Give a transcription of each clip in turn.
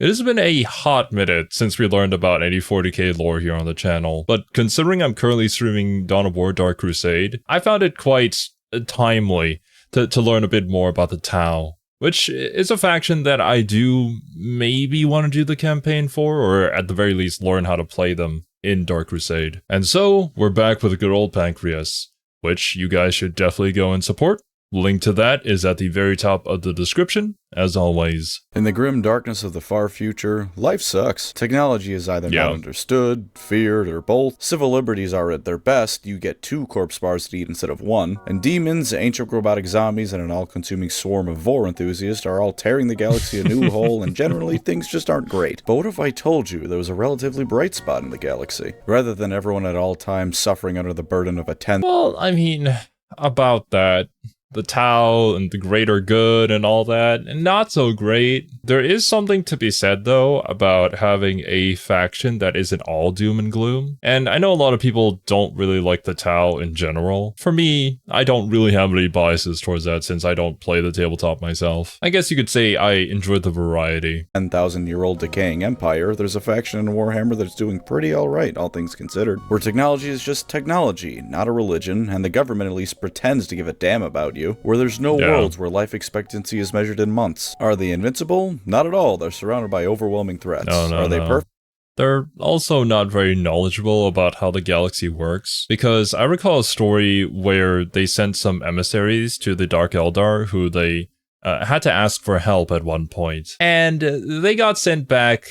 It has been a hot minute since we learned about any 40k lore here on the channel, but considering I'm currently streaming Dawn of War Dark Crusade, I found it quite timely to learn a bit more about the Tau, which is a faction that I do maybe want to do the campaign for, or at the very least learn how to play them in Dark Crusade. And so, we're back with a good old Pancreas, which you guys should definitely go and support. Link to that is at the very top of the description, as always. In the grim darkness of the far future, life sucks. Technology is either not understood, feared, or both. Civil liberties are at their best, you get 2 corpse bars to eat instead of 1. And demons, ancient robotic zombies, and an all-consuming swarm of vor enthusiasts are all tearing the galaxy a new hole, and generally things just aren't great. But what if I told you there was a relatively bright spot in the galaxy, rather than everyone at all times suffering under the burden of a 10th? Well, I mean, about that. The Tau and the greater good and all that, and not so great. There is something to be said, though, about having a faction that isn't all doom and gloom. And I know a lot of people don't really like the Tau in general. For me, I don't really have any biases towards that since I don't play the tabletop myself. I guess you could say I enjoy the variety. 10,000-year-old decaying empire, there's a faction in Warhammer that's doing pretty alright, all things considered. Where technology is just technology, not a religion, and the government at least pretends to give a damn about you. Where there's no worlds where life expectancy is measured in months. Are they invincible? Not at all. They're surrounded by overwhelming threats. Are they perfect? They're also not very knowledgeable about how the galaxy works, because I recall a story where they sent some emissaries to the Dark Eldar who they had to ask for help at one point, and they got sent back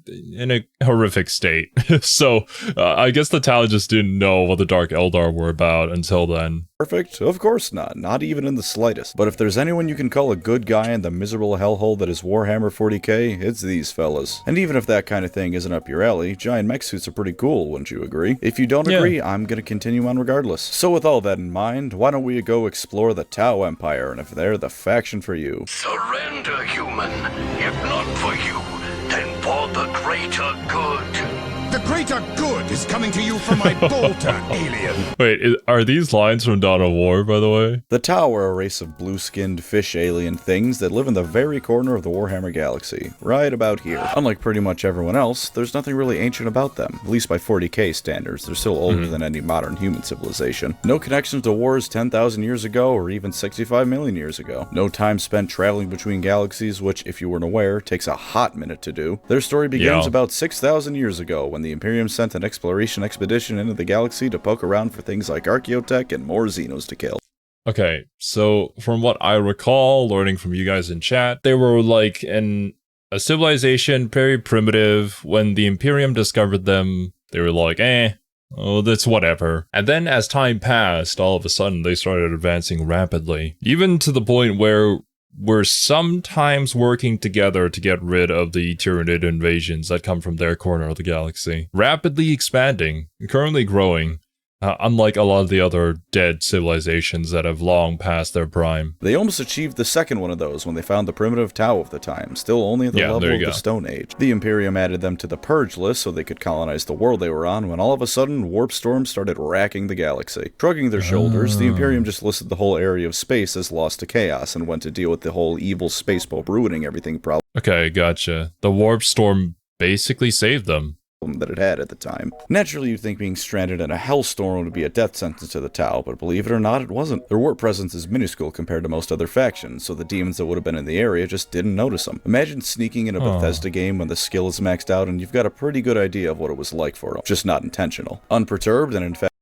in a horrific state. So I guess the Tau just didn't know what the Dark Eldar were about until then. Perfect? Of course not. Not even in the slightest. But if there's anyone you can call a good guy in the miserable hellhole that is Warhammer 40k, it's these fellas. And even if that kind of thing isn't up your alley, giant mech suits are pretty cool, wouldn't you agree? If you don't agree, I'm gonna continue on regardless. So with all that in mind, why don't we go explore the Tau Empire, and if they're the faction for you. Surrender, human. If not for you, then for the greater good. The greater good is coming to you from my bolter, alien. Wait, are these lines from Dawn of War, by the way? The Tau are a race of blue-skinned fish alien things that live in the very corner of the Warhammer galaxy, right about here. Unlike pretty much everyone else, there's nothing really ancient about them, at least by 40k standards. They're still older than any modern human civilization. No connection to wars 10,000 years ago or even 65 million years ago. No time spent traveling between galaxies, which, if you weren't aware, takes a hot minute to do. Their story begins about 6,000 years ago when the Imperium sent an exploration expedition into the galaxy to poke around for things like archaeotech and more Xenos to kill. Okay, so from what I recall, learning from you guys in chat, they were like a civilization, very primitive. When the Imperium discovered them, they were like, oh, that's whatever. And then as time passed, all of a sudden they started advancing rapidly, even to the point where we're sometimes working together to get rid of the Tyranid invasions that come from their corner of the galaxy. Rapidly expanding, currently growing, unlike a lot of the other dead civilizations that have long passed their prime. They almost achieved the second one of those when they found the primitive Tau of the time, still only at the level of the Stone Age. The Imperium added them to the Purge list so they could colonize the world they were on, when all of a sudden, warp storms started racking the galaxy. Shrugging their shoulders, the Imperium just listed the whole area of space as lost to chaos and went to deal with the whole evil space pope ruining everything problem. Okay, gotcha. The warp storm basically saved them. That it had at the time. Naturally, you'd think being stranded in a hellstorm would be a death sentence to the Tau, but believe it or not, it wasn't. Their warp presence is minuscule compared to most other factions, so the demons that would have been in the area just didn't notice them. Imagine sneaking in a Bethesda game when the skill is maxed out and you've got a pretty good idea of what it was like for them, just not intentional. Unperturbed and in fact...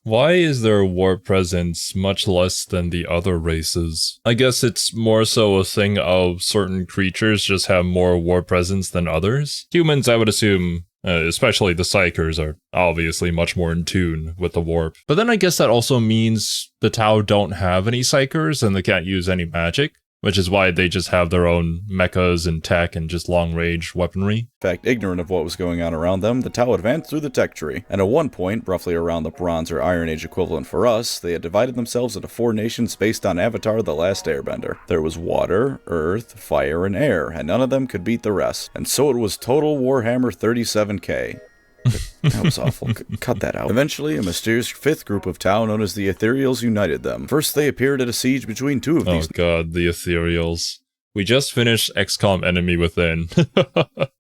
Why is their warp presence much less than the other races? I guess it's more so a thing of certain creatures just have more warp presence than others. Humans, I would assume, especially the Psychers, are obviously much more in tune with the warp. But then I guess that also means the Tau don't have any Psychers and they can't use any magic, which is why they just have their own mechas and tech and just long-range weaponry. In fact, ignorant of what was going on around them, the Tau advanced through the tech tree, and at one point, roughly around the Bronze or Iron Age equivalent for us, they had divided themselves into 4 nations based on Avatar: The Last Airbender. There was water, earth, fire, and air, and none of them could beat the rest. And so it was total Warhammer 37k. That was awful. Cut that out. Eventually, a mysterious 5th group of Tau known as the Ethereals united them. First, they appeared at a siege between 2 of these. Oh god, the Ethereals. We just finished XCOM Enemy Within.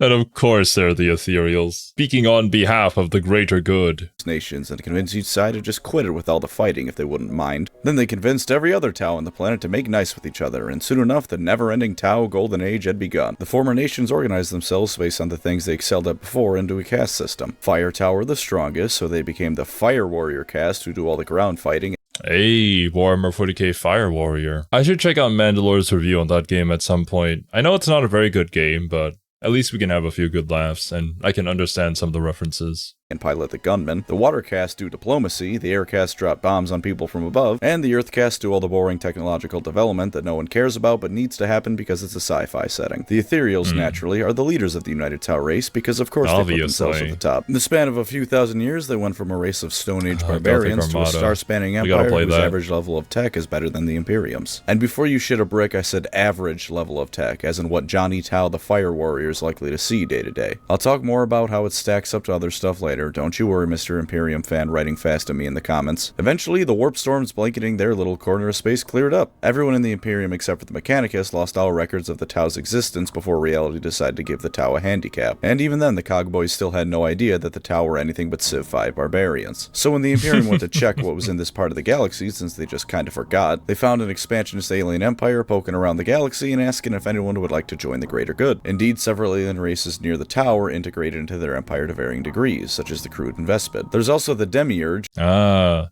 And of course they're the Ethereals, speaking on behalf of the greater good. Nations and convinced each side to just quit it with all the fighting if they wouldn't mind. Then they convinced every other Tau on the planet to make nice with each other, and soon enough the never-ending Tau Golden Age had begun. The former nations organized themselves based on the things they excelled at before into a caste system. Fire Tau were the strongest, so they became the Fire Warrior caste who do all the ground fighting. Hey, Warhammer 40k Fire Warrior. I should check out Mandalore's review on that game at some point. I know it's not a very good game, but at least we can have a few good laughs, and I can understand some of the references. And pilot the gunmen. The water caste do diplomacy, the air caste drop bombs on people from above, and the earth caste do all the boring technological development that no one cares about but needs to happen because it's a sci-fi setting. The Ethereals, naturally, are the leaders of the United Tau race because of course they put themselves at the top. In the span of a few thousand years, they went from a race of Stone Age barbarians to a star-spanning empire whose average level of tech is better than the Imperium's. And before you shit a brick, I said average level of tech, as in what Johnny Tau the Fire Warrior is likely to see day to day. I'll talk more about how it stacks up to other stuff later. Don't you worry, Mr. Imperium fan writing fast at me in the comments. Eventually, the warp storms blanketing their little corner of space cleared up. Everyone in the Imperium except for the Mechanicus lost all records of the Tau's existence before reality decided to give the Tau a handicap. And even then, the Cogboys still had no idea that the Tau were anything but Civ 5 barbarians. So when the Imperium went to check what was in this part of the galaxy, since they just kind of forgot, they found an expansionist alien empire poking around the galaxy and asking if anyone would like to join the greater good. Indeed, several alien races near the Tau were integrated into their empire to varying degrees, such as the Crude and Vespid. There's also the Demiurge. The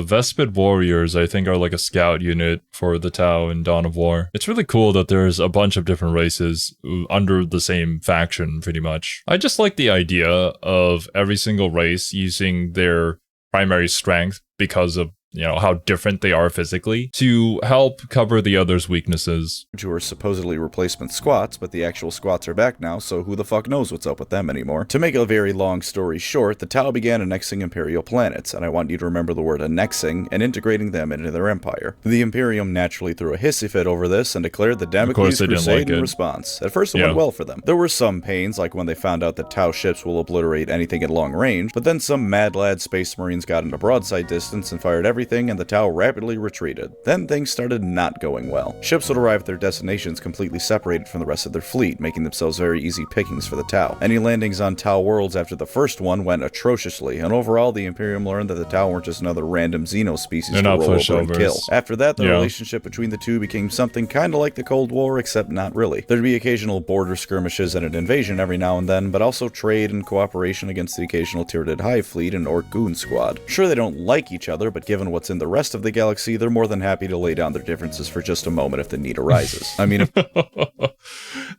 Vespid Warriors, I think, are like a scout unit for the Tau in Dawn of War. It's really cool that there's a bunch of different races under the same faction, pretty much. I just like the idea of every single race using their primary strength because of, you know, how different they are physically to help cover the other's weaknesses. Who are supposedly replacement squats, but the actual squats are back now, so who the fuck knows what's up with them anymore. To make a very long story short, the Tau began annexing Imperial planets, and I want you to remember the word annexing, and integrating them into their empire. The Imperium naturally threw a hissy fit over this and declared the Damocles Crusade in response. At first it went well for them. There were some pains, like when they found out that Tau ships will obliterate anything at long range, but then some mad lad space marines got into broadside distance and fired everything, and the Tau rapidly retreated. Then things started not going well. Ships would arrive at their destinations completely separated from the rest of their fleet, making themselves very easy pickings for the Tau. Any landings on Tau worlds after the first one went atrociously, and overall the Imperium learned that the Tau weren't just another random Xeno species to roll over and kill. After that, the relationship between the two became something kinda like the Cold War, except not really. There'd be occasional border skirmishes and an invasion every now and then, but also trade and cooperation against the occasional Tyranid Hive fleet and Orc Goon squad. Sure, they don't like each other, but given what's in the rest of the galaxy, they're more than happy to lay down their differences for just a moment if the need arises. I mean,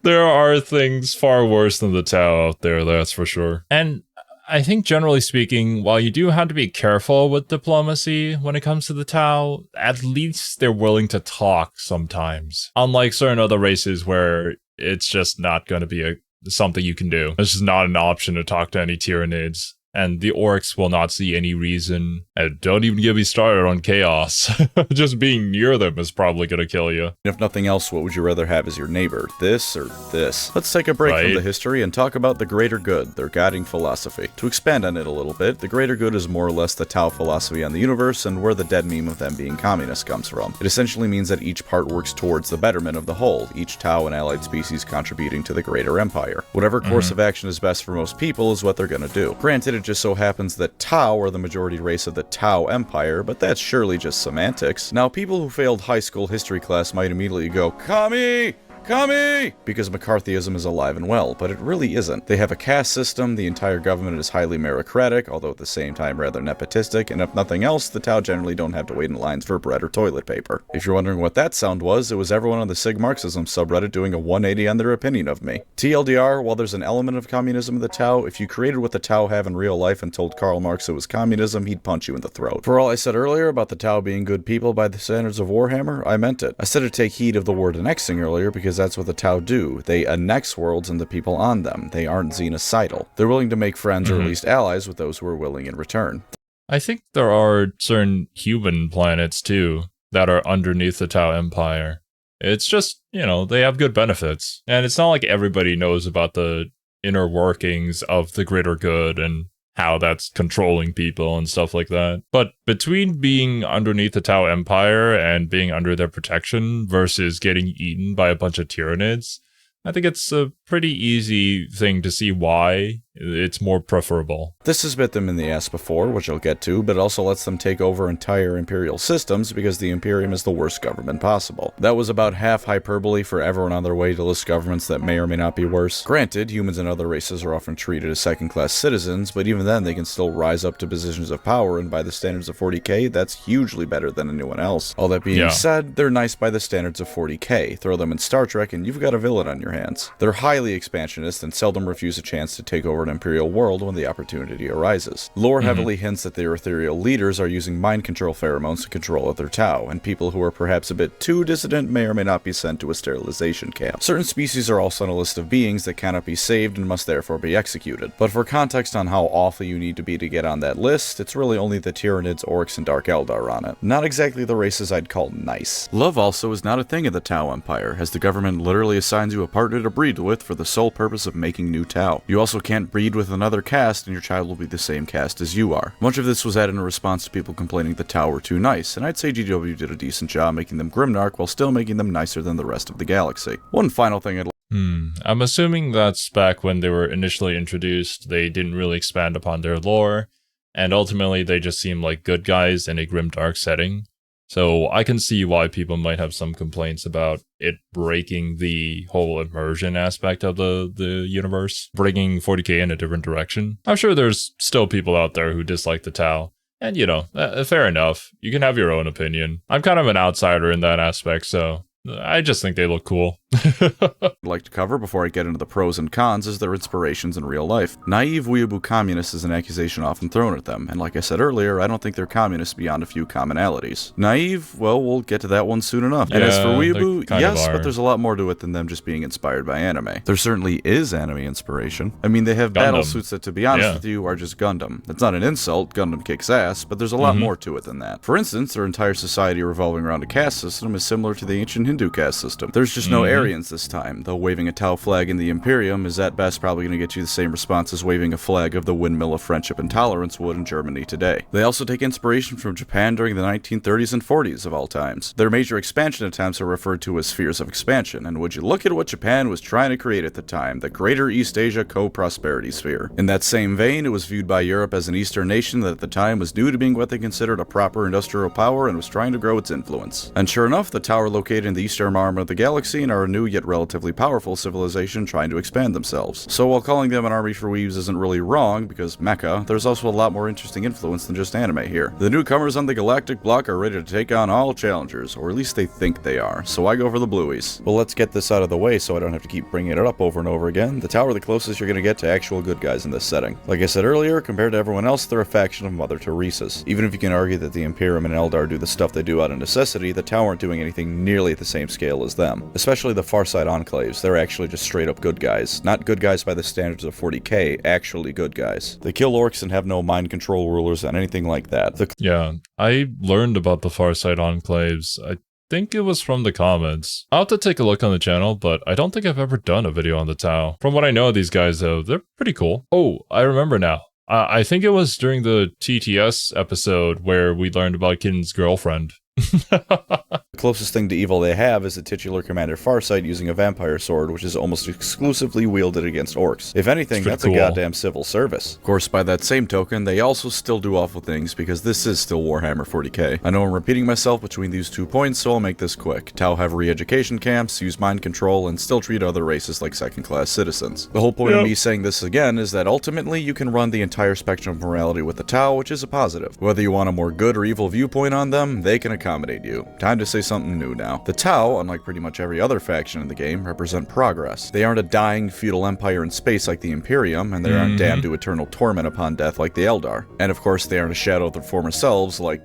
there are things far worse than the Tau out there, that's for sure. And I think generally speaking, while you do have to be careful with diplomacy when it comes to the Tau, at least they're willing to talk sometimes. Unlike certain other races where it's just not going to be something you can do. It's just not an option to talk to any Tyranids. And the orcs will not see any reason. And don't even get me started on chaos. Just being near them is probably gonna kill you. If nothing else, what would you rather have as your neighbor? This or this? Let's take a break from the history and talk about the greater good, their guiding philosophy. To expand on it a little bit, the greater good is more or less the Tau philosophy on the universe and where the dead meme of them being communist comes from. It essentially means that each part works towards the betterment of the whole, each Tau and allied species contributing to the greater empire. Whatever course of action is best for most people is what they're gonna do. Granted, it just so happens that Tau are the majority race of the Tau Empire, but that's surely just semantics. Now, people who failed high school history class might immediately go, "Commie! Commie!" because McCarthyism is alive and well, but it really isn't. They have a caste system, the entire government is highly meritocratic, although at the same time rather nepotistic, and if nothing else, the Tau generally don't have to wait in lines for bread or toilet paper. If you're wondering what that sound was, it was everyone on the Sig Marxism subreddit doing a 180 on their opinion of me. TLDR, while there's an element of communism in the Tau, if you created what the Tau have in real life and told Karl Marx it was communism, he'd punch you in the throat. For all I said earlier about the Tau being good people by the standards of Warhammer, I meant it. I said to take heed of the word annexing earlier because that's what the Tau do. They annex worlds and the people on them. They aren't xenocidal. They're willing to make friends or at least allies with those who are willing in return. I think there are certain human planets too that are underneath the Tau Empire. It's just, you know, they have good benefits. And it's not like everybody knows about the inner workings of the greater good and how that's controlling people and stuff like that. But between being underneath the Tau Empire and being under their protection versus getting eaten by a bunch of Tyranids, I think it's a pretty easy thing to see why it's more preferable. This has bit them in the ass before, which I'll get to, but it also lets them take over entire Imperial systems because the Imperium is the worst government possible. That was about half hyperbole for everyone on their way to list governments that may or may not be worse. Granted, humans and other races are often treated as second-class citizens, but even then they can still rise up to positions of power, and by the standards of 40k, that's hugely better than anyone else. All that being said, they're nice by the standards of 40k. Throw them in Star Trek and you've got a villain on your hands. They're highly expansionist and seldom refuse a chance to take over an Imperial world when the opportunity arises. Lore heavily hints that their ethereal leaders are using mind control pheromones to control other Tau, and people who are perhaps a bit too dissident may or may not be sent to a sterilization camp. Certain species are also on a list of beings that cannot be saved and must therefore be executed. But for context on how awful you need to be to get on that list, it's really only the Tyranids, Orcs, and Dark Eldar on it. Not exactly the races I'd call nice. Love also is not a thing in the Tau Empire, as the government literally assigns you a partner to breed with for the sole purpose of making new Tau. You also can't breed with another caste, and your child will be the same caste as you are. Much of this was added in response to people complaining the Tau were too nice, and I'd say GW did a decent job making them Grimnark while still making them nicer than the rest of the galaxy. One final thing I'm assuming that's back when they were initially introduced, they didn't really expand upon their lore, and ultimately they just seem like good guys in a grimdark setting. So I can see why people might have some complaints about it breaking the whole immersion aspect of the universe, bringing 40k in a different direction. I'm sure there's still people out there who dislike the Tau. And, you know, fair enough. You can have your own opinion. I'm kind of an outsider in that aspect, so I just think they look cool. I'd like to cover before I get into the pros and cons is their inspirations in real life. Naive weeaboo communists is an accusation often thrown at them, and like I said earlier, I don't think they're communists beyond a few commonalities. Naive, well, we'll get to that one soon enough. And as for weeaboo, yes, but there's a lot more to it than them just being inspired by anime. There certainly is anime inspiration. I mean, they have battle suits that, to be honest with you, are just Gundam. That's not an insult, Gundam kicks ass, but there's a lot more to it than that. For instance, their entire society revolving around a caste system is similar to the ancient Hindu caste system. There's just no Aryans this time, though waving a Tau flag in the Imperium is at best probably going to get you the same response as waving a flag of the windmill of friendship and tolerance would in Germany today. They also take inspiration from Japan during the 1930s and 40s of all times. Their major expansion attempts are referred to as spheres of expansion, and would you look at what Japan was trying to create at the time, the Greater East Asia Co-Prosperity Sphere. In that same vein, it was viewed by Europe as an Eastern nation that at the time was new to being what they considered a proper industrial power and was trying to grow its influence. And sure enough, the Tau are located in the eastern arm of the galaxy and are a new yet relatively powerful civilization trying to expand themselves. So while calling them an army for weebs isn't really wrong, because mecha, there's also a lot more interesting influence than just anime here. The newcomers on the galactic block are ready to take on all challengers, or at least they think they are, so I go for the blueies. Well, let's get this out of the way so I don't have to keep bringing it up over and over again. The Tau are the closest you're going to get to actual good guys in this setting. Like I said earlier, compared to everyone else, they're a faction of Mother Teresa's. Even if you can argue that the Imperium and Eldar do the stuff they do out of necessity, the Tau aren't doing anything nearly at the same scale as them. Especially the Farside Enclaves, they're actually just straight up good guys. Not good guys by the standards of 40k, actually good guys. They kill orcs and have no mind control rulers and anything like that. Yeah, I learned about the Farside Enclaves. I think it was from the comments. I'll have to take a look on the channel, but I don't think I've ever done a video on the Tau. From what I know of these guys, though, they're pretty cool. Oh, I remember now. I think it was during the TTS episode where we learned about Kin's girlfriend. The closest thing to evil they have is the titular Commander Farsight using a vampire sword, which is almost exclusively wielded against orcs. If anything, that's a goddamn civil service. Of course, by that same token, they also still do awful things, because this is still Warhammer 40k. I know I'm repeating myself between these 2 points, so I'll make this quick. Tau have re-education camps, use mind control, and still treat other races like second-class citizens. The whole point of me saying this again is that ultimately you can run the entire spectrum of morality with the Tau, which is a positive. Whether you want a more good or evil viewpoint on them, they can accommodate you. Time to say something new now. The Tau, unlike pretty much every other faction in the game, represent progress. They aren't a dying feudal empire in space like the Imperium, and they aren't damned to eternal torment upon death like the Eldar. And of course, they aren't a shadow of their former selves like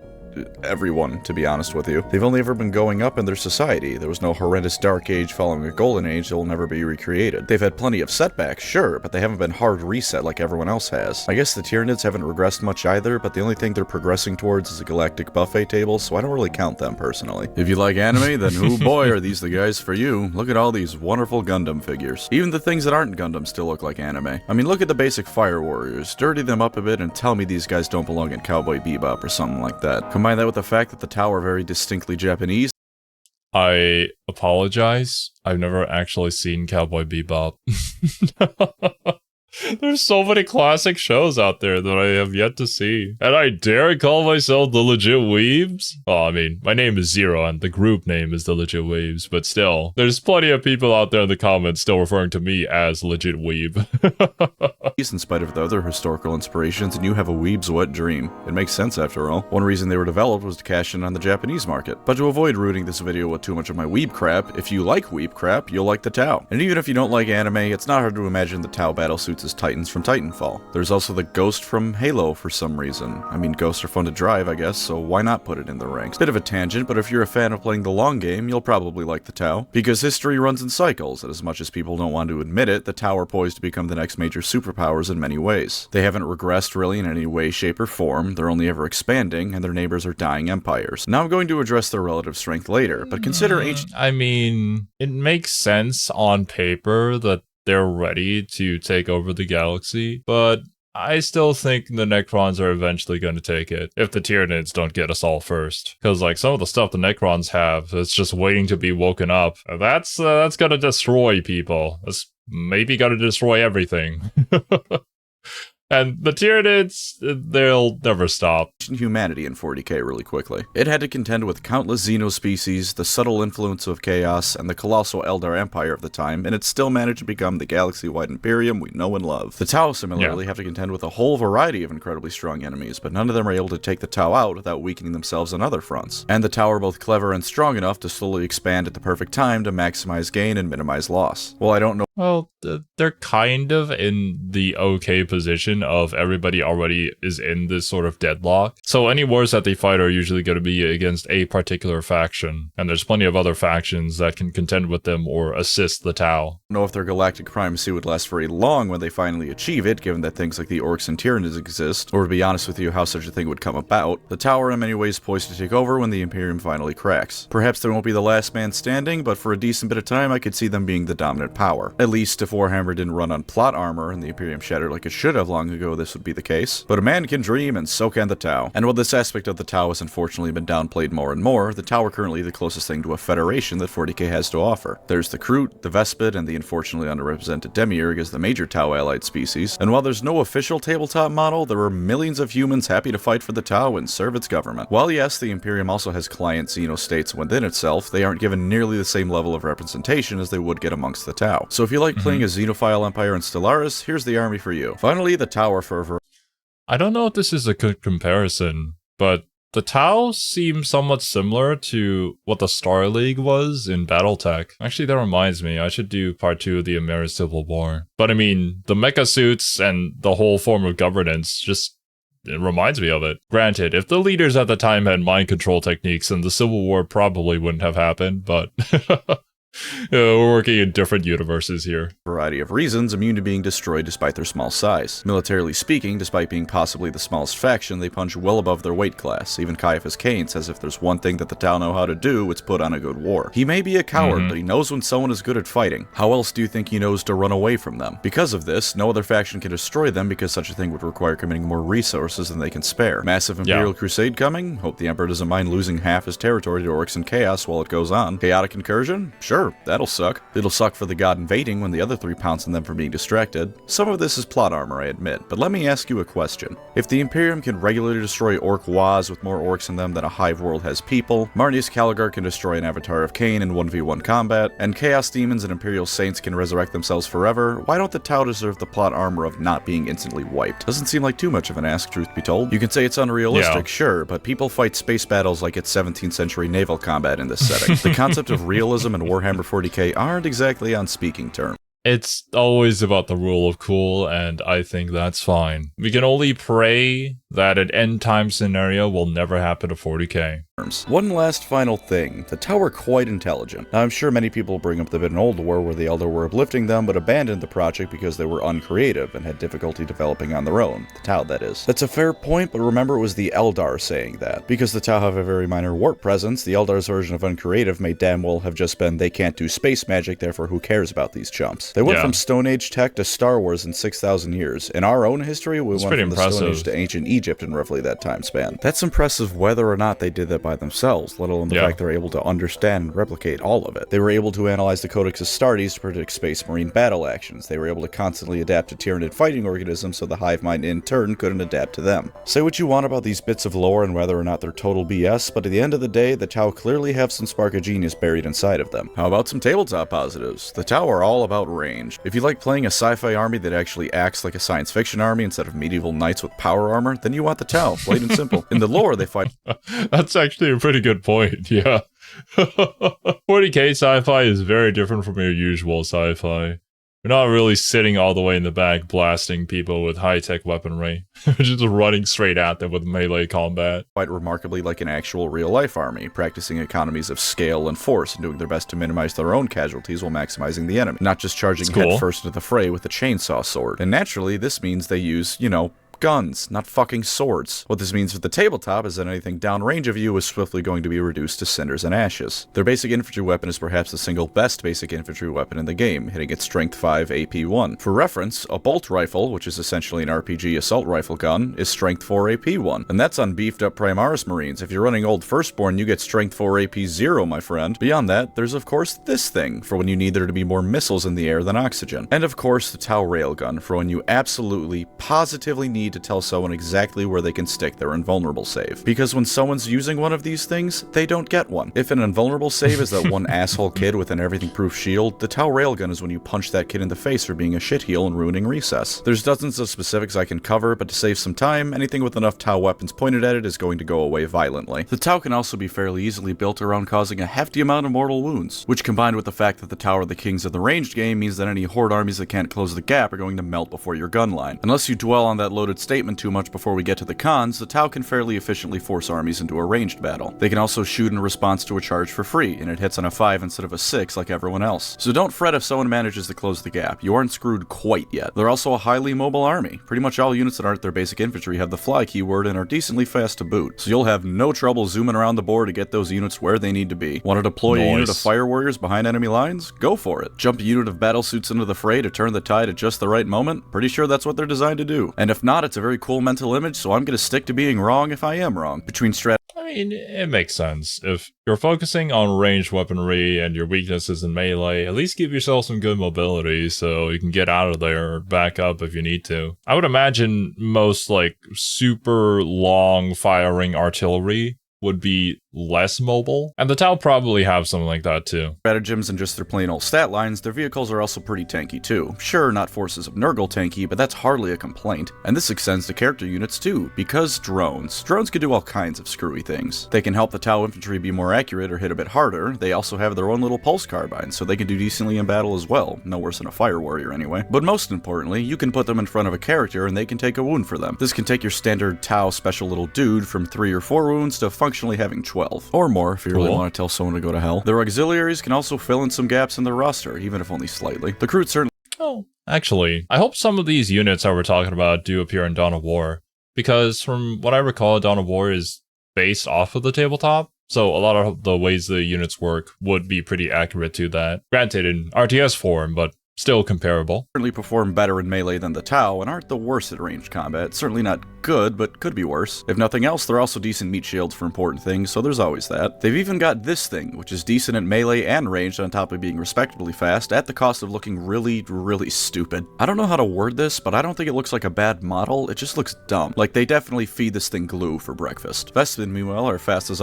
everyone, to be honest with you. They've only ever been going up in their society. There was no horrendous dark age following a golden age that will never be recreated. They've had plenty of setbacks, sure, but they haven't been hard reset like everyone else has. I guess the Tyranids haven't regressed much either, but the only thing they're progressing towards is a galactic buffet table, so I don't really count them personally. If you like anime, then oh boy are these the guys for you. Look at all these wonderful Gundam figures. Even the things that aren't Gundam still look like anime. I mean, look at the basic Fire Warriors, dirty them up a bit and tell me these guys don't belong in Cowboy Bebop or something like that. Combine that with the fact that the Tau are very distinctly Japanese. I apologize. I've never actually seen Cowboy Bebop. There's so many classic shows out there that I have yet to see. And I dare call myself the legit Weebs? Oh, I mean, my name is Zero and the group name is the legit Weebs, but still, there's plenty of people out there in the comments still referring to me as legit Weeb. In spite of the other historical inspirations, and you have a Weeb's wet dream. It makes sense after all. One reason they were developed was to cash in on the Japanese market. But to avoid rooting this video with too much of my Weeb crap, if you like Weeb crap, you'll like the Tau. And even if you don't like anime, it's not hard to imagine the Tau battlesuits as Titans from Titanfall. There's also the Ghost from Halo for some reason. I mean, ghosts are fun to drive, I guess, so why not put it in the ranks? Bit of a tangent, but if you're a fan of playing the long game, you'll probably like the Tau. Because history runs in cycles, and as much as people don't want to admit it, the Tau are poised to become the next major superpowers in many ways. They haven't regressed really in any way, shape, or form, they're only ever expanding, and their neighbors are dying empires. Now I'm going to address their relative strength later, but consider ancient— I mean, it makes sense on paper that they're ready to take over the galaxy, but I still think the Necrons are eventually going to take it, if the Tyranids don't get us all first. Because, like, some of the stuff the Necrons have, it's just waiting to be woken up. That's gonna destroy people. That's maybe gonna destroy everything. And the Tyranids, they'll never stop. Humanity in 40k really quickly. It had to contend with countless xenospecies, the subtle influence of chaos, and the colossal Eldar Empire of the time, and it still managed to become the galaxy-wide imperium we know and love. The Tau similarly have to contend with a whole variety of incredibly strong enemies, but none of them are able to take the Tau out without weakening themselves on other fronts. And the Tau are both clever and strong enough to slowly expand at the perfect time to maximize gain and minimize loss. Well, I don't know— Well, they're kind of in the okay position of everybody already is in this sort of deadlock. So any wars that they fight are usually going to be against a particular faction, and there's plenty of other factions that can contend with them or assist the Tau. Know if their galactic primacy would last very long when they finally achieve it, given that things like the Orcs and Tyranids exist, or to be honest with you, how such a thing would come about. The Tau are in many ways poised to take over when the Imperium finally cracks. Perhaps they won't be the last man standing, but for a decent bit of time I could see them being the dominant power. At least if Warhammer didn't run on plot armor and the Imperium shattered like it should have long ago, this would be the case. But a man can dream, and so can the Tau. And while this aspect of the Tau has unfortunately been downplayed more and more, the Tau are currently the closest thing to a federation that 40k has to offer. There's the Kroot, the Vespid, and the unfortunately underrepresented Demiurge as the major Tau-allied species. And while there's no official tabletop model, there are millions of humans happy to fight for the Tau and serve its government. While yes, the Imperium also has client xenostates within itself, they aren't given nearly the same level of representation as they would get amongst the Tau. So if you like playing a xenophile empire in Stellaris, here's the army for you. Finally, the Tau are for— I don't know if this is a good comparison, but the Tau seem somewhat similar to what the Star League was in Battletech. Actually, that reminds me, I should do part 2 of the American Civil War. But I mean, the mecha suits and the whole form of governance just— it reminds me of it. Granted, if the leaders at the time had mind control techniques, then the Civil War probably wouldn't have happened, but we're working in different universes here. Variety of reasons, immune to being destroyed despite their small size. Militarily speaking, despite being possibly the smallest faction, they punch well above their weight class. Even Caiaphas Cain says if there's one thing that the Tau know how to do, it's put on a good war. He may be a coward, but he knows when someone is good at fighting. How else do you think he knows to run away from them? Because of this, no other faction can destroy them because such a thing would require committing more resources than they can spare. Massive Imperial Crusade coming? Hope the Emperor doesn't mind losing half his territory to Orcs and Chaos while it goes on. Chaotic incursion? Sure, that'll suck. It'll suck for the god invading when the other 3 pounce on them for being distracted. Some of this is plot armor, I admit, but let me ask you a question. If the Imperium can regularly destroy Orc Waz with more orcs in them than a hive world has people, Marnius Caligar can destroy an Avatar of Cain in 1v1 combat, and Chaos Demons and Imperial Saints can resurrect themselves forever, why don't the Tau deserve the plot armor of not being instantly wiped? Doesn't seem like too much of an ask, truth be told. You can say it's unrealistic, sure, but people fight space battles like it's 17th century naval combat in this setting. The concept of realism in Warhammer 40k aren't exactly on speaking terms. It's always about the rule of cool, and I think that's fine. We can only pray that an end time scenario will never happen to 40k. One last final thing, the Tau were quite intelligent. Now I'm sure many people bring up the bit in Old War where the Eldar were uplifting them but abandoned the project because they were uncreative and had difficulty developing on their own. The Tau, that is. That's a fair point, but remember it was the Eldar saying that. Because the Tau have a very minor warp presence, the Eldar's version of uncreative may damn well have just been they can't do space magic, therefore who cares about these chumps. They went from Stone Age tech to Star Wars in 6,000 years. In our own history, we went from the Stone Age to ancient Egypt in roughly that time span. That's impressive whether or not they did that by themselves, let alone the fact they're able to understand and replicate all of it. They were able to analyze the Codex Astartes to predict space marine battle actions. They were able to constantly adapt to Tyranid fighting organisms so the hive mind in turn couldn't adapt to them. Say what you want about these bits of lore and whether or not they're total BS, but at the end of the day, the Tau clearly have some spark of genius buried inside of them. How about some tabletop positives? The Tau are all about range. If you like playing a sci-fi army that actually acts like a science fiction army instead of medieval knights with power armor, then you want the Tau, plain and simple. In the lore, they fight... That's actually a pretty good point, yeah. 40k sci-fi is very different from your usual sci-fi. You're not really sitting all the way in the back blasting people with high-tech weaponry. You're just running straight at them with melee combat. Quite remarkably like an actual real-life army, practicing economies of scale and force and doing their best to minimize their own casualties while maximizing the enemy. Not just charging headfirst into the fray with a chainsaw sword. And naturally, this means they use, you know, guns, not fucking swords. What this means for the tabletop is that anything downrange of you is swiftly going to be reduced to cinders and ashes. Their basic infantry weapon is perhaps the single best basic infantry weapon in the game, hitting its strength 5 AP 1. For reference, a bolt rifle, which is essentially an RPG assault rifle gun, is strength 4 AP 1, and that's on beefed up Primaris Marines. If you're running old Firstborn, you get strength 4 AP 0, my friend. Beyond that, there's of course this thing, for when you need there to be more missiles in the air than oxygen. And of course the Tau Railgun, for when you absolutely, positively need to tell someone exactly where they can stick their invulnerable save. Because when someone's using one of these things, they don't get one. If an invulnerable save is that one asshole kid with an everything-proof shield, the Tau Railgun is when you punch that kid in the face for being a shitheel and ruining recess. There's dozens of specifics I can cover, but to save some time, anything with enough Tau weapons pointed at it is going to go away violently. The Tau can also be fairly easily built around causing a hefty amount of mortal wounds, which combined with the fact that the Tau are the kings of the ranged game means that any horde armies that can't close the gap are going to melt before your gun line. Unless you dwell on that loaded statement too much before we get to the cons, the Tau can fairly efficiently force armies into a ranged battle. They can also shoot in response to a charge for free, and it hits on a 5 instead of a 6 like everyone else. So don't fret if someone manages to close the gap, you aren't screwed quite yet. They're also a highly mobile army. Pretty much all units that aren't their basic infantry have the fly keyword and are decently fast to boot, so you'll have no trouble zooming around the board to get those units where they need to be. Want to deploy a unit of fire warriors behind enemy lines? Go for it. Jump a unit of battlesuits into the fray to turn the tide at just the right moment? Pretty sure that's what they're designed to do. And if not, it's a very cool mental image, so I'm gonna stick to being wrong if I am wrong. I mean, it makes sense. If you're focusing on ranged weaponry and your weaknesses in melee, at least give yourself some good mobility so you can get out of there or back up if you need to. I would imagine most, like, super long firing artillery would be less mobile, and the Tau probably have something like that too. Stratagems and just their plain old stat lines, their vehicles are also pretty tanky too. Sure, not Forces of Nurgle tanky, but that's hardly a complaint. And this extends to character units too, because drones. Drones can do all kinds of screwy things. They can help the Tau infantry be more accurate or hit a bit harder. They also have their own little pulse carbines, so they can do decently in battle as well. No worse than a fire warrior anyway. But most importantly, you can put them in front of a character and they can take a wound for them. This can take your standard Tau special little dude from 3 or 4 wounds to functionally having 12. Or more if you really want to tell someone to go to hell. Their auxiliaries can also fill in some gaps in their roster, even if only slightly. The crew certainly... Oh, actually, I hope some of these units that we're talking about do appear in Dawn of War, because from what I recall, Dawn of War is based off of the tabletop, so a lot of the ways the units work would be pretty accurate to that. Granted, in RTS form, but still comparable. Certainly perform better in melee than the Tau and aren't the worst at ranged combat. Certainly not good, but could be worse. If nothing else, they're also decent meat shields for important things, so there's always that. They've even got this thing, which is decent at melee and ranged on top of being respectably fast, at the cost of looking really, really stupid. I don't know how to word this, but I don't think it looks like a bad model, it just looks dumb. Like they definitely feed this thing glue for breakfast. Vespid, meanwhile, are fast as...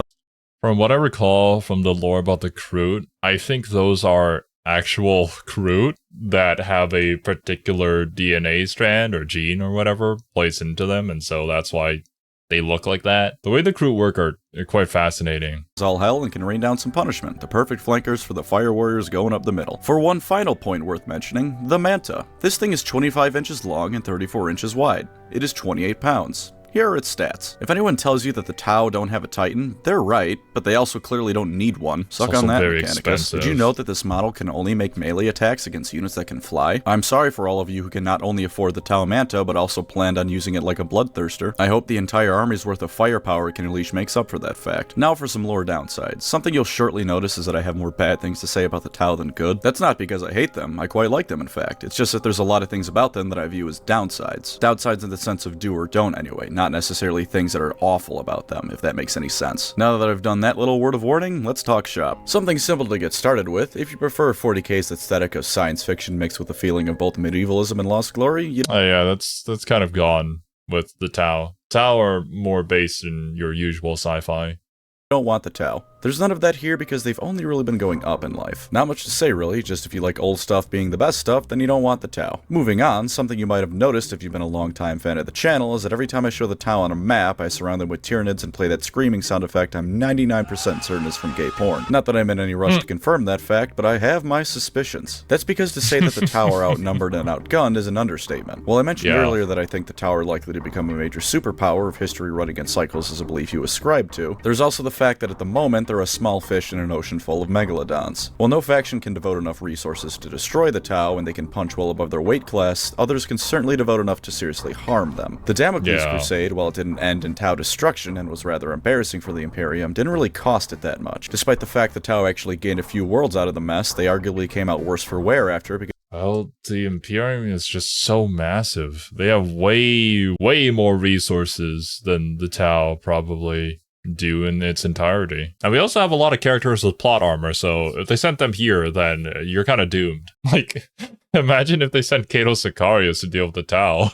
From what I recall from the lore about the Kroot, I think those are actual Kroot that have a particular DNA strand or gene or whatever placed into them, and so that's why they look like that. The way the Kroot work are quite fascinating. All hell and can rain down some punishment. The perfect flankers for the fire warriors going up the middle. For one final point worth mentioning, the Manta. This thing is 25 inches long and 34 inches wide. It is 28 pounds. Here are its stats. If anyone tells you that the Tau don't have a Titan, they're right, but they also clearly don't need one. Suck on that, very Mechanicus. expensive. Did you note that this model can only make melee attacks against units that can fly? I'm sorry for all of you who can not only afford the Tau Manta, but also planned on using it like a bloodthirster. I hope the entire army's worth of firepower it can unleash makes up for that fact. Now for some lore downsides. Something you'll shortly notice is that I have more bad things to say about the Tau than good. That's not because I hate them, I quite like them in fact. It's just that there's a lot of things about them that I view as downsides. Downsides in the sense of do or don't anyway, not necessarily things that are awful about them, if that makes any sense. Now that I've done that little word of warning, let's talk shop. Something simple to get started with. If you prefer 40K's aesthetic of science fiction mixed with a feeling of both medievalism and lost glory, you Oh yeah, that's kind of gone with the Tau. Tau are more based in your usual sci-fi. don't want the Tau. There's none of that here because they've only really been going up in life. Not much to say really, just if you like old stuff being the best stuff, then you don't want the Tau. Moving on, something you might have noticed if you've been a long-time fan of the channel is that every time I show the Tau on a map, I surround them with Tyranids and play that screaming sound effect I'm 99% certain is from gay porn. Not that I'm in any rush to confirm that fact, but I have my suspicions. That's because to say that the Tau are outnumbered and outgunned is an understatement. While I mentioned earlier that I think the Tau are likely to become a major superpower if history running in cycles is a belief you ascribe to, there's also the fact that at the moment they're a small fish in an ocean full of megalodons. While no faction can devote enough resources to destroy the Tau and they can punch well above their weight class, others can certainly devote enough to seriously harm them. The Damocles Crusade, while it didn't end in Tau destruction and was rather embarrassing for the Imperium, didn't really cost it that much. Despite the fact the Tau actually gained a few worlds out of the mess, they arguably came out worse for wear after because well, the Imperium is just so massive. They have way more resources than the Tau probably do in its entirety. And we also have a lot of characters with plot armor, so if they sent them here, then you're kind of doomed. Like, imagine if they sent Cato Sicarius to deal with the Tau.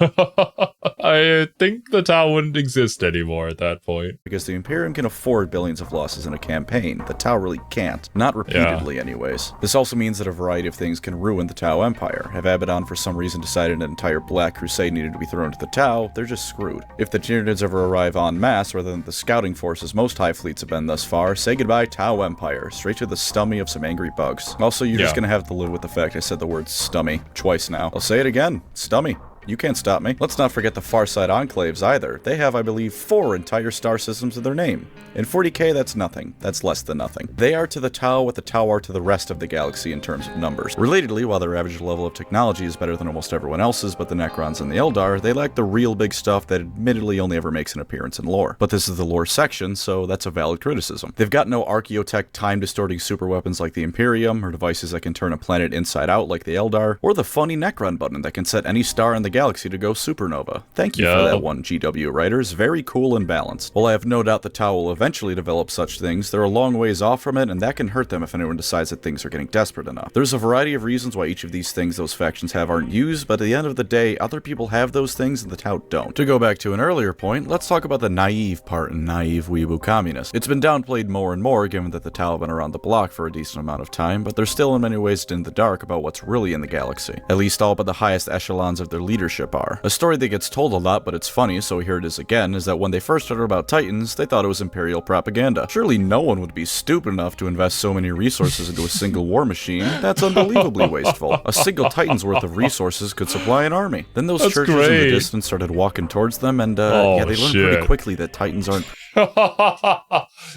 I think the Tau wouldn't exist anymore at that point. because the Imperium can afford billions of losses in a campaign. The Tau really can't. Not repeatedly, anyways. This also means that a variety of things can ruin the Tau Empire. If Abaddon for some reason decided an entire Black Crusade needed to be thrown to the Tau, they're just screwed. If the Tyranids ever arrive en masse rather than the scouting forces most Hive fleets have been thus far, say goodbye Tau Empire, straight to the stummy of some angry bugs. Also, you're just gonna have to live with the fact I said the word stummy twice now. I'll say it again, stummy. You can't stop me. Let's not forget the Farside Enclaves either. They have, I believe, 4 entire star systems in their name. In 40K, that's nothing. That's less than nothing. They are to the Tau what the Tau are to the rest of the galaxy in terms of numbers. Relatedly, while their average level of technology is better than almost everyone else's but the Necrons and the Eldar, they lack the real big stuff that admittedly only ever makes an appearance in lore. But this is the lore section, so that's a valid criticism. They've got no archaeotech time-distorting superweapons like the Imperium, or devices that can turn a planet inside out like the Eldar, or the funny Necron button that can set any star in the galaxy to go supernova. Thank you for that one, GW writers. Very cool and balanced. While I have no doubt the Tau will eventually develop such things, they're a long ways off from it, and that can hurt them if anyone decides that things are getting desperate enough. There's a variety of reasons why each of these things those factions have aren't used, but at the end of the day, other people have those things and the Tau don't. To go back to an earlier point, let's talk about the naive part in naive weeaboo communists. It's been downplayed more and more given that the Tau have been around the block for a decent amount of time, but they're still in many ways in the dark about what's really in the galaxy. At least all but the highest echelons of their leadership are. A story that gets told a lot, but it's funny, so here it is again, is that when they first heard about Titans, they thought it was Imperial propaganda. Surely no one would be stupid enough to invest so many resources into a single war machine. That's unbelievably wasteful. A single Titan's worth of resources could supply an army. Then those churches in the distance started walking towards them, and yeah, they learned pretty quickly that Titans aren't...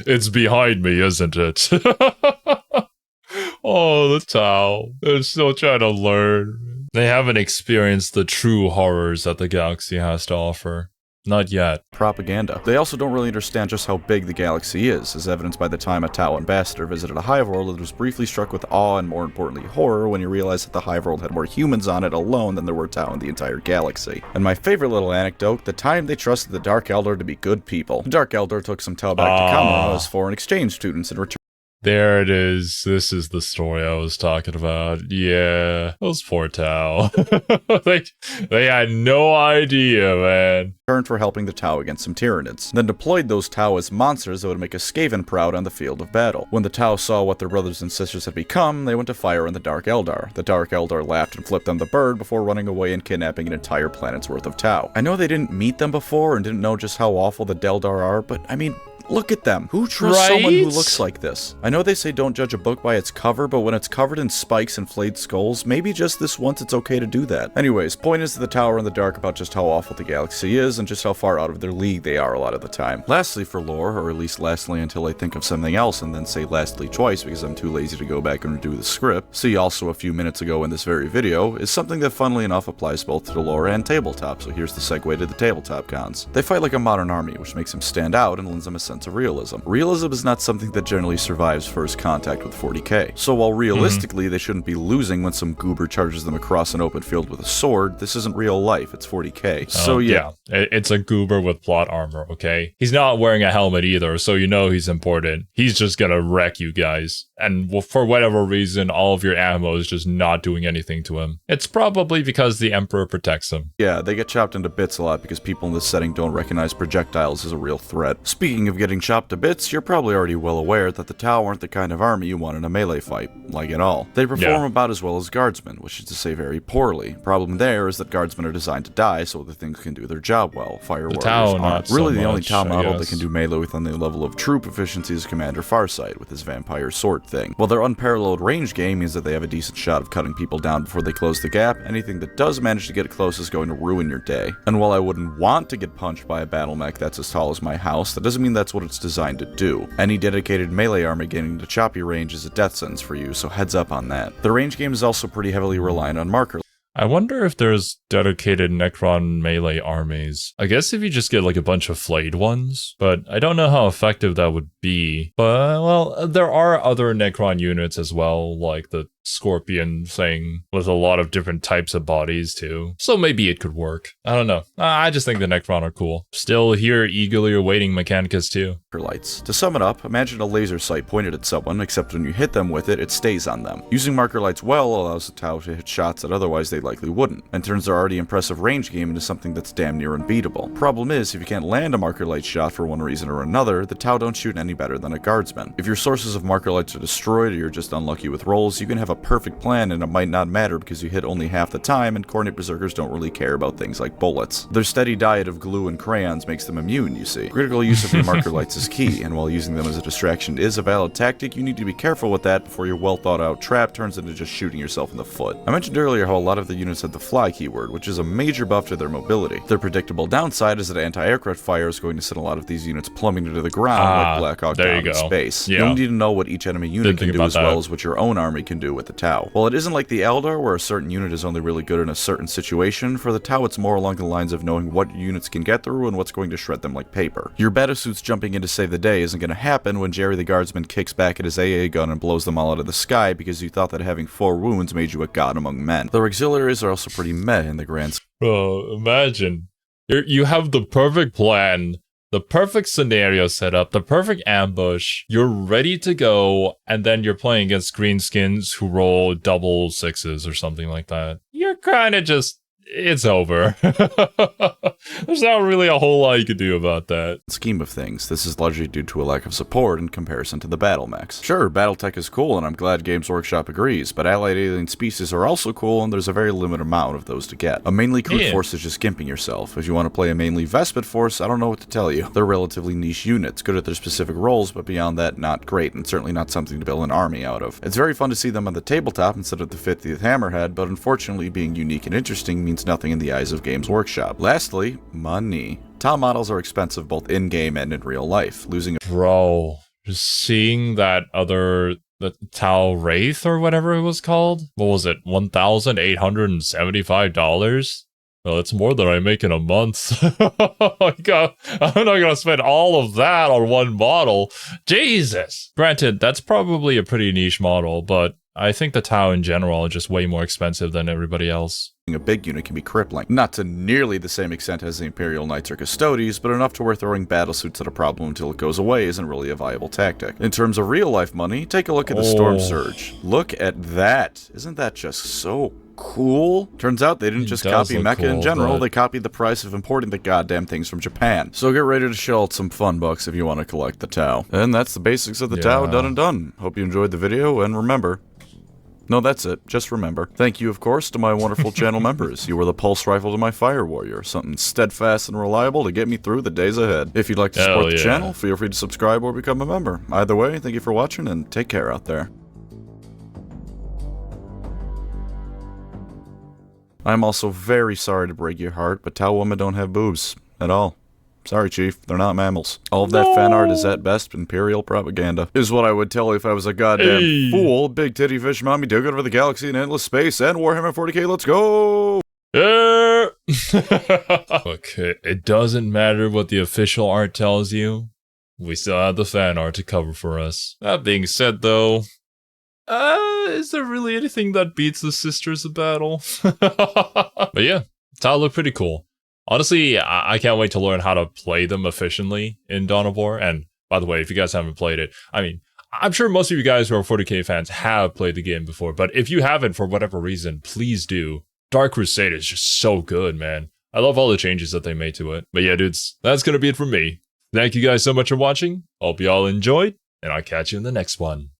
It's behind me, isn't it? Oh, the Tau. They're still trying to learn. They haven't experienced the true horrors that the galaxy has to offer. Not yet. Propaganda. They also don't really understand just how big the galaxy is, as evidenced by the time a Tau ambassador visited a hive world and was briefly struck with awe and, more importantly, horror when he realized that the hive world had more humans on it alone than there were Tau in the entire galaxy. And my favorite little anecdote, the time they trusted the Dark Eldar to be good people. The Dark Eldar took some Tau back to Kamara as foreign exchange students in return. There it is. This is the story I was talking about. Yeah, those poor Tau. they had no idea, man. For helping the Tau against some Tyranids, then deployed those Tau as monsters that would make a Skaven proud on the field of battle. When the Tau saw what their brothers and sisters had become, they went to fire on the Dark Eldar. The Dark Eldar laughed and flipped them the bird before running away and kidnapping an entire planet's worth of Tau. I know they didn't meet them before and didn't know just how awful the Deldar are, but I mean, Look at them. Who trusts someone who Right? looks like this? I know they say don't judge a book by its cover, but when it's covered in spikes and flayed skulls, maybe just this once it's okay to do that. Anyways, point is to the tower in the dark about just how awful the galaxy is and just how far out of their league they are a lot of the time. Lastly for lore, or at least lastly until I think of something else and then say lastly twice because I'm too lazy to go back and redo the script, see also a few minutes ago in this very video, is something that funnily enough applies both to the lore and tabletop, so here's the segue to the tabletop cons. They fight like a modern army, which makes them stand out and lends them a sense of realism. Realism is not something that generally survives first contact with 40k, so while realistically they shouldn't be losing when some goober charges them across an open field with a sword, this isn't real life, it's 40k. So yeah. It's a goober with plot armor, okay? He's not wearing a helmet either, so you know he's important. He's just gonna wreck you guys. And for whatever reason, all of your ammo is just not doing anything to him. It's probably because the Emperor protects him. Yeah, they get chopped into bits a lot because people in this setting don't recognize projectiles as a real threat. Speaking of getting chopped to bits, you're probably already well aware that the Tau aren't the kind of army you want in a melee fight, like at all. They perform about as well as guardsmen, which is to say very poorly. Problem there is that guardsmen are designed to die so other things can do their job well. Fire warriors aren't. Really the only Tau model that can do melee within the level of true proficiency is Commander Farsight with his vampire sword thing. While their unparalleled range game means that they have a decent shot of cutting people down before they close the gap, anything that does manage to get close is going to ruin your day. And while I wouldn't want to get punched by a battle mech that's as tall as my house, that doesn't mean that's what it's designed to do. Any dedicated melee army getting to choppy range is a death sentence for you, so heads up on that. The range game is also pretty heavily reliant on marker. I wonder if there's dedicated Necron melee armies. I guess if you just get like a bunch of flayed ones, but I don't know how effective that would be. But, well, there are other Necron units as well, like the Scorpion thing with a lot of different types of bodies too. So maybe it could work. I don't know. I just think the Necron are cool. Still here eagerly awaiting Mechanicus too. Lights. To sum it up, imagine a laser sight pointed at someone, except when you hit them with it, it stays on them. Using marker lights well allows the Tau to hit shots that otherwise they likely wouldn't, and turns their already impressive range game into something that's damn near unbeatable. Problem is, if you can't land a marker light shot for one reason or another, the Tau don't shoot any better than a guardsman. If your sources of marker lights are destroyed or you're just unlucky with rolls, you can have a perfect plan and it might not matter because you hit only half the time and Cornet Berserkers don't really care about things like bullets. Their steady diet of glue and crayons makes them immune, you see. Critical use of your marker lights is key, and while using them as a distraction is a valid tactic, you need to be careful with that before your well thought out trap turns into just shooting yourself in the foot. I mentioned earlier how a lot of the units have the fly keyword, which is a major buff to their mobility. Their predictable downside is that anti-aircraft fire is going to send a lot of these units plummeting to the ground like Black Hawk down in space. Yeah. You don't need to know what each enemy unit can do as well as what your own army can do with the Tau. While it isn't like the Eldar, where a certain unit is only really good in a certain situation, for the Tau it's more along the lines of knowing what units can get through and what's going to shred them like paper. Your Batasuits jumping in to save the day isn't going to happen when Jerry the Guardsman kicks back at his AA gun and blows them all out of the sky because you thought that having 4 wounds made you a god among men. Their auxiliaries are also pretty meh in the grand scheme. Bro, imagine. You have the perfect plan, the perfect scenario set up, the perfect ambush, you're ready to go, and then you're playing against greenskins who roll double 6s or something like that. You're kind of just... it's over. There's not really a whole lot you could do about that. Scheme of things, this is largely due to a lack of support in comparison to the battle mechs. Sure, Battletech is cool and I'm glad Games Workshop agrees, but allied alien species are also cool and there's a very limited amount of those to get. A mainly crude force is just gimping yourself. If you want to play a mainly Vespid force, I don't know what to tell you. They're relatively niche units, good at their specific roles, but beyond that, not great, and certainly not something to build an army out of. It's very fun to see them on the tabletop instead of the 50th Hammerhead, but unfortunately being unique and interesting means nothing in the eyes of Games Workshop. Lastly, money. Tau models are expensive both in-game and in real life, losing a— Bro, just seeing that the Tau Wraith or whatever it was called, what was it, $1,875? Well, that's more than I make in a month. I'm not gonna spend all of that on one model. Jesus! Granted, that's probably a pretty niche model, but I think the Tau in general are just way more expensive than everybody else. A big unit can be crippling. Not to nearly the same extent as the Imperial Knights or Custodes, but enough to where throwing battlesuits at a problem until it goes away isn't really a viable tactic. In terms of real-life money, take a look at the Storm Surge. Look at that! Isn't that just so cool? Turns out they didn't just copy mecha in general, they copied the price of importing the goddamn things from Japan. So get ready to shell out some fun bucks if you want to collect the Tau. And that's the basics of the Tau done and done. Hope you enjoyed the video, and remember, No, that's it. Just remember. Thank you, of course, to my wonderful channel members. You were the pulse rifle to my fire warrior, something steadfast and reliable to get me through the days ahead. If you'd like to support the channel, feel free to subscribe or become a member. Either way, thank you for watching and take care out there. I'm also very sorry to break your heart, but Tau women don't have boobs. At all. Sorry, Chief. They're not mammals. All of that fan art is at best Imperial propaganda. Is what I would tell you if I was a goddamn fool. Big titty fish mommy do good over the galaxy in endless space and Warhammer 40k. Let's go! Look, it doesn't matter what the official art tells you. We still have the fan art to cover for us. That being said, though, is there really anything that beats the Sisters of Battle? But yeah, Tau look pretty cool. Honestly, I can't wait to learn how to play them efficiently in Dawn of War. And by the way, if you guys haven't played it, I mean, I'm sure most of you guys who are 40k fans have played the game before, but if you haven't for whatever reason, please do. Dark Crusade is just so good, man. I love all the changes that they made to it. But yeah, dudes, that's gonna be it from me. Thank you guys so much for watching. Hope you all enjoyed, and I'll catch you in the next one.